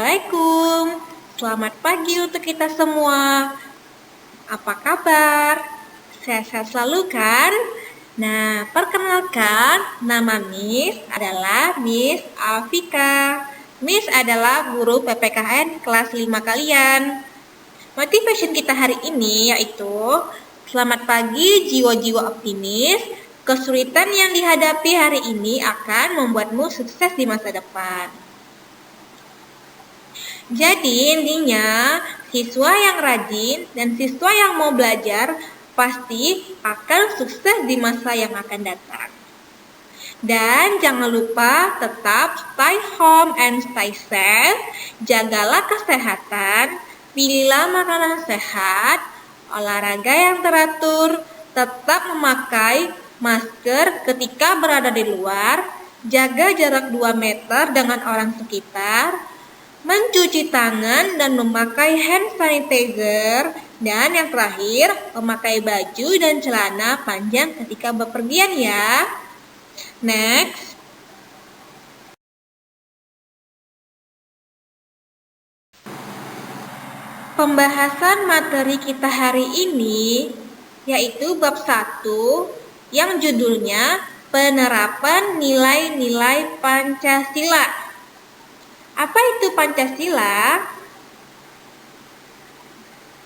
Assalamualaikum, selamat pagi untuk kita semua. Apa kabar? Sehat-sehat selalu kan? Nah, perkenalkan, nama Miss adalah Miss Alfika. Miss adalah guru PPKN kelas 5 kalian. Motivation kita hari ini yaitu selamat pagi jiwa-jiwa optimis. Kesulitan yang dihadapi hari ini akan membuatmu sukses di masa depan. Jadi intinya, siswa yang rajin dan siswa yang mau belajar pasti akan sukses di masa yang akan datang. Dan jangan lupa tetap stay home and stay safe, jagalah kesehatan, pilihlah makanan sehat, olahraga yang teratur, tetap memakai masker ketika berada di luar, jaga jarak 2 meter dengan orang sekitar, mencuci tangan dan memakai hand sanitizer, dan yang terakhir, memakai baju dan celana panjang ketika bepergian ya. Next. Pembahasan materi kita hari ini yaitu bab 1 yang judulnya Penerapan Nilai-Nilai Pancasila. Apa itu Pancasila?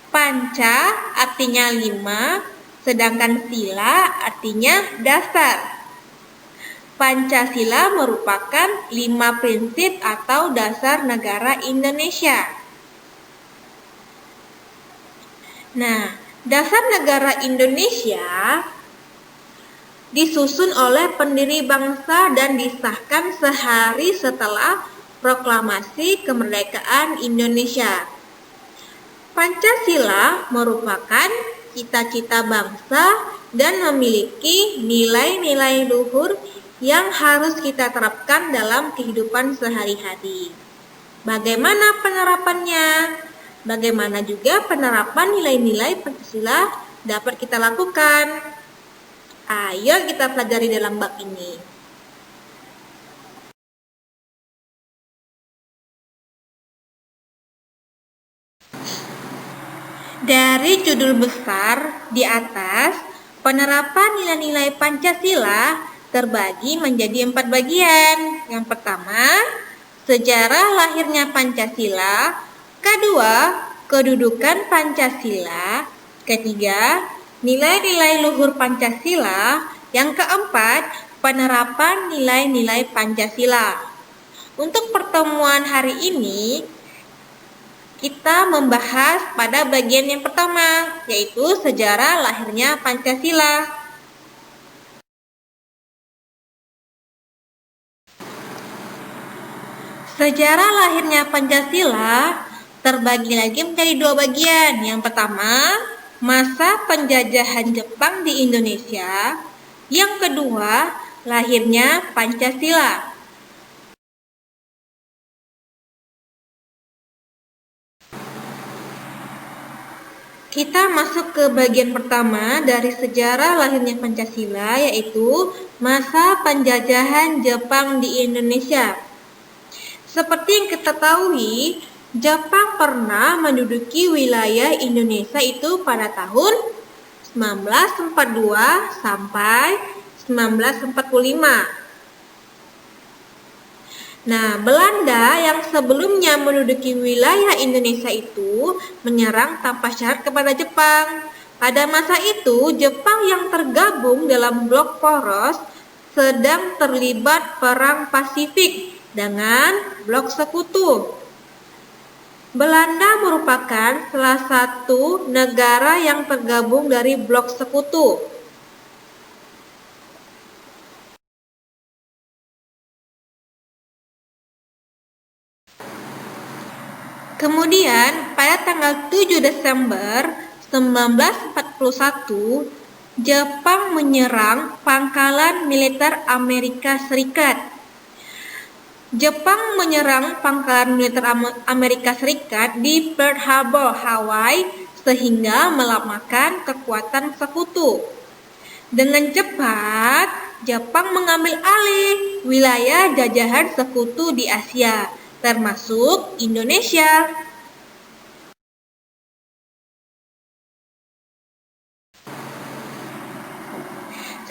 Panca artinya 5, sedangkan sila artinya dasar. Pancasila merupakan 5 prinsip atau dasar negara Indonesia. Nah, dasar negara Indonesia disusun oleh pendiri bangsa dan disahkan sehari setelah Proklamasi Kemerdekaan Indonesia. Pancasila merupakan cita-cita bangsa dan memiliki nilai-nilai luhur yang harus kita terapkan dalam kehidupan sehari-hari. Bagaimana penerapannya? Bagaimana juga penerapan nilai-nilai Pancasila dapat kita lakukan? Ayo kita pelajari dalam bab ini. Dari judul besar di atas, penerapan nilai-nilai Pancasila terbagi menjadi 4 bagian. Yang pertama, sejarah lahirnya Pancasila. Kedua, kedudukan Pancasila. Ketiga, nilai-nilai luhur Pancasila. Yang keempat, penerapan nilai-nilai Pancasila. Untuk pertemuan hari ini, kita membahas pada bagian yang pertama, yaitu sejarah lahirnya Pancasila. Sejarah lahirnya Pancasila terbagi lagi menjadi 2 bagian. Yang pertama, masa penjajahan Jepang di Indonesia. Yang kedua, lahirnya Pancasila. Kita masuk ke bagian pertama dari sejarah lahirnya Pancasila, yaitu masa penjajahan Jepang di Indonesia. Seperti yang kita ketahui, Jepang pernah menduduki wilayah Indonesia itu pada tahun 1942 sampai 1945. Nah, Belanda yang sebelumnya menduduki wilayah Indonesia itu menyerang tanpa syarat kepada Jepang. Pada masa itu, Jepang yang tergabung dalam blok poros sedang terlibat perang Pasifik dengan blok sekutu. Belanda merupakan salah satu negara yang tergabung dari blok sekutu. Kemudian, pada tanggal 7 Desember 1941, Jepang menyerang pangkalan militer Amerika Serikat. Jepang menyerang pangkalan militer Amerika Serikat di Pearl Harbor, Hawaii, sehingga melemahkan kekuatan sekutu. Dengan cepat, Jepang mengambil alih wilayah jajahan sekutu di Asia, termasuk Indonesia.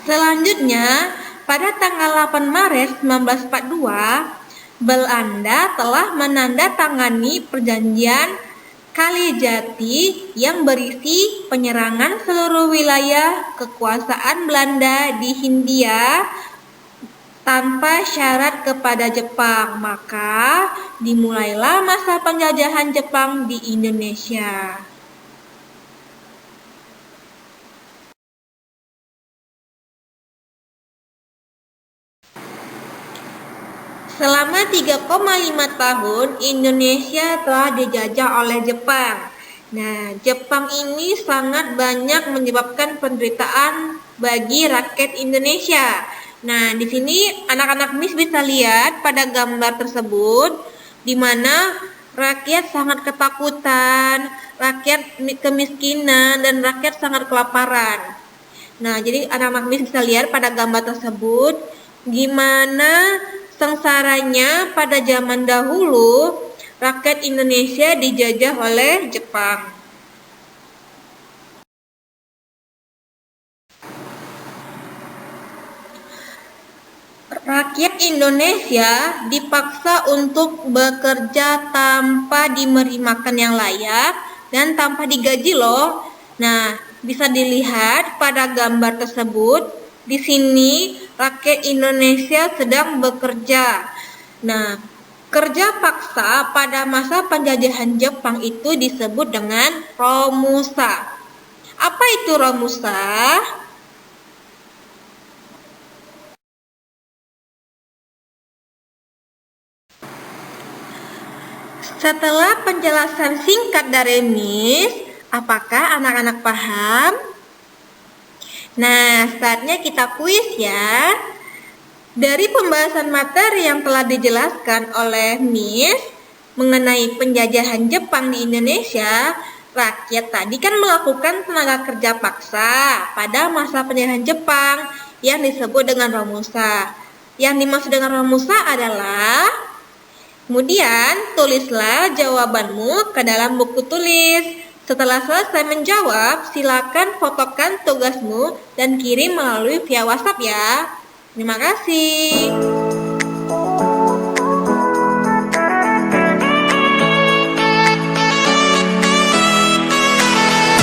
Selanjutnya, pada tanggal 8 Maret 1942, Belanda telah menandatangani perjanjian Kalijati yang berisi penyerangan seluruh wilayah kekuasaan Belanda di Hindia tanpa syarat kepada Jepang. Maka dimulailah masa penjajahan Jepang di Indonesia. Selama 3,5 tahun, Indonesia telah dijajah oleh Jepang. Nah, Jepang ini sangat banyak menyebabkan penderitaan bagi rakyat Indonesia. Nah, di sini anak-anak Miss bisa lihat pada gambar tersebut, di mana rakyat sangat ketakutan, rakyat kemiskinan, dan rakyat sangat kelaparan. Nah, jadi anak-anak Miss bisa lihat pada gambar tersebut, gimana sengsaranya pada zaman dahulu rakyat Indonesia dijajah oleh Jepang. Rakyat Indonesia dipaksa untuk bekerja tanpa diberi makan yang layak dan tanpa digaji loh. Nah, bisa dilihat pada gambar tersebut. Di sini rakyat Indonesia sedang bekerja. Nah, kerja paksa pada masa penjajahan Jepang itu disebut dengan romusa. Apa itu romusa? Setelah penjelasan singkat dari Miss, apakah anak-anak paham? Nah, saatnya kita kuis ya. Dari pembahasan materi yang telah dijelaskan oleh Miss mengenai penjajahan Jepang di Indonesia, rakyat tadi kan melakukan tenaga kerja paksa pada masa penjajahan Jepang yang disebut dengan romusa. Yang dimaksud dengan romusa adalah, kemudian tulislah jawabanmu ke dalam buku tulis. Setelah selesai menjawab, silakan fotokan tugasmu dan kirim melalui via WhatsApp ya. Terima kasih.